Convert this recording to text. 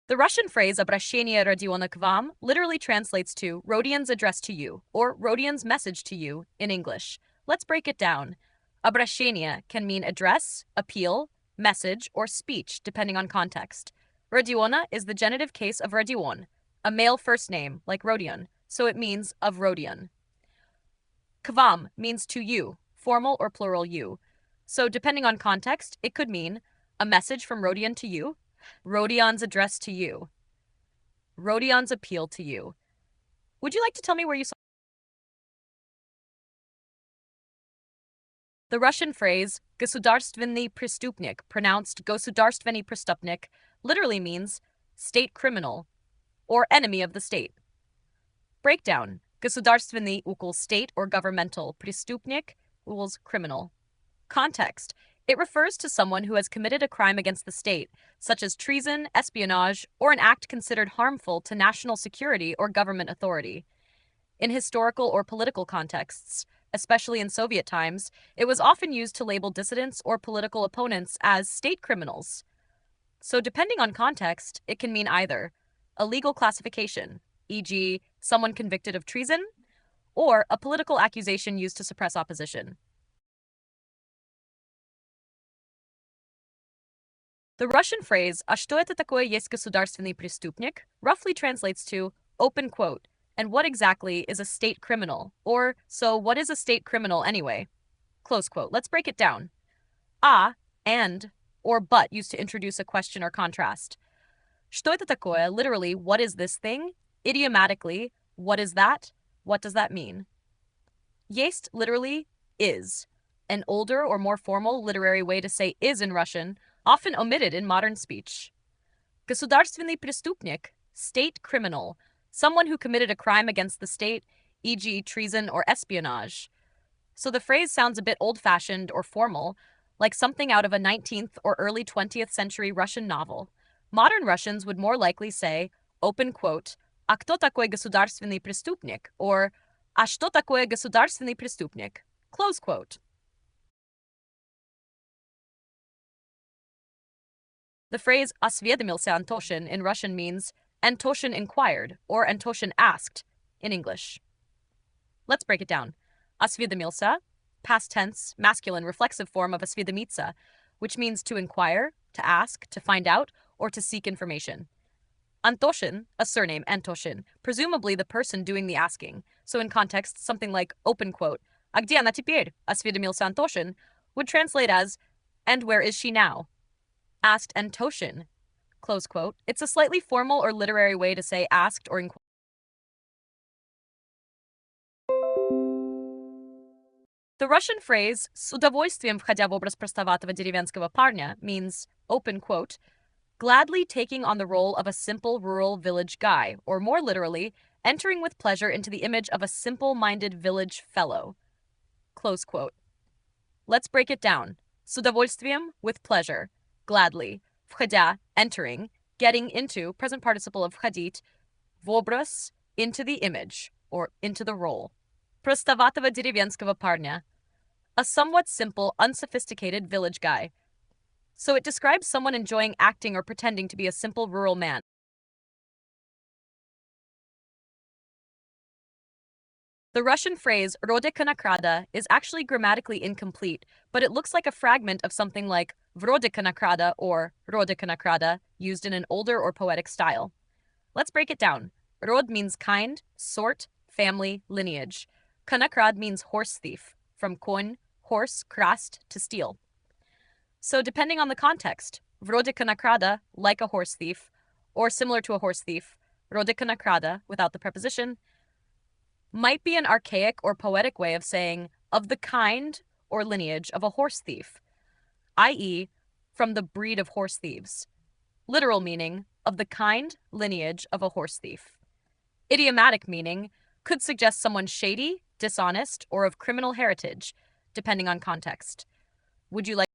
The Russian phrase "обращение Родиона к вам" literally translates to Rodion's address to you, or Rodion's message to you in English. Let's break it down. Обращение can mean address, appeal, message, or speech, depending on context. Rodiona is the genitive case of Rodion, a male first name, like Rodion, so it means of Rodion. К вам means to you, formal or plural you. So depending on context, it could mean a message from Rodion to you, Rodion's address to you, Rodion's appeal to you. Would you like to tell me where you saw the Russian phrase "государственный преступник," pronounced "государственный преступник," literally means state criminal or enemy of the state. Breakdown: государственный equals state or governmental, преступник equals criminal. Context: it refers to someone who has committed a crime against the state, such as treason, espionage, or an act considered harmful to national security or government authority. In historical or political contexts, especially in Soviet times, it was often used to label dissidents or political opponents as state criminals. So, depending on context, it can mean either a legal classification, e.g., someone convicted of treason, or a political accusation used to suppress opposition. The Russian phrase «А что это такое есть государственный преступник» roughly translates to open quote, and what exactly is a state criminal? Or, so what is a state criminal anyway? Close quote. Let's break it down. A, and, or but used to introduce a question or contrast. Что это такое? Literally, what is this thing? Idiomatically, what is that? What does that mean? Есть literally is, an older or more formal literary way to say is in Russian, often omitted in modern speech. Государственный преступник, state criminal, someone who committed a crime against the state, e.g., treason or espionage. So the phrase sounds a bit old-fashioned or formal, like something out of a 19th or early 20th century Russian novel. Modern Russians would more likely say, open quote, «А кто такой государственный преступник?» or «А что такое государственный преступник?» Close quote. The phrase «осведомился Antoshin» in Russian means Antoshin inquired or Antoshin asked in English. Let's break it down. Осведомился, past tense, masculine reflexive form of осведомиться, which means to inquire, to ask, to find out, or to seek information. Antoshin, a surname, Antoshin, presumably the person doing the asking. So in context, something like open quote, «А где она теперь?» осведомился Antoshin would translate as, and where is she now? Asked Antoshin, close quote. It's a slightly formal or literary way to say asked or inquired. The Russian phrase «с удовольствием входя в образ простоватого деревенского парня» means, open quote, gladly taking on the role of a simple rural village guy, or more literally, entering with pleasure into the image of a simple-minded village fellow. Close quote. Let's break it down. С удовольствием, with pleasure. Gladly. Входя, entering. Getting into, present participle of входить. В образ, into the image, or into the role. Простоватого деревенского парня. A somewhat simple, unsophisticated village guy. So it describes someone enjoying acting or pretending to be a simple rural man. The Russian phrase «вроде конокрада» is actually grammatically incomplete, but it looks like a fragment of something like «вроде конокрада» or «роде конокрада», used in an older or poetic style. Let's break it down. Rod means kind, sort, family, lineage. Konokrad means horse thief, from kon, horse, krast, to steal. So depending on the context, «вроде конокрада», like a horse thief, or similar to a horse thief, «роде конокрада», without the preposition, might be an archaic or poetic way of saying of the kind or lineage of a horse thief, i.e., from the breed of horse thieves. Literal meaning, of the kind lineage of a horse thief. Idiomatic meaning could suggest someone shady, dishonest, or of criminal heritage, depending on context. Would you like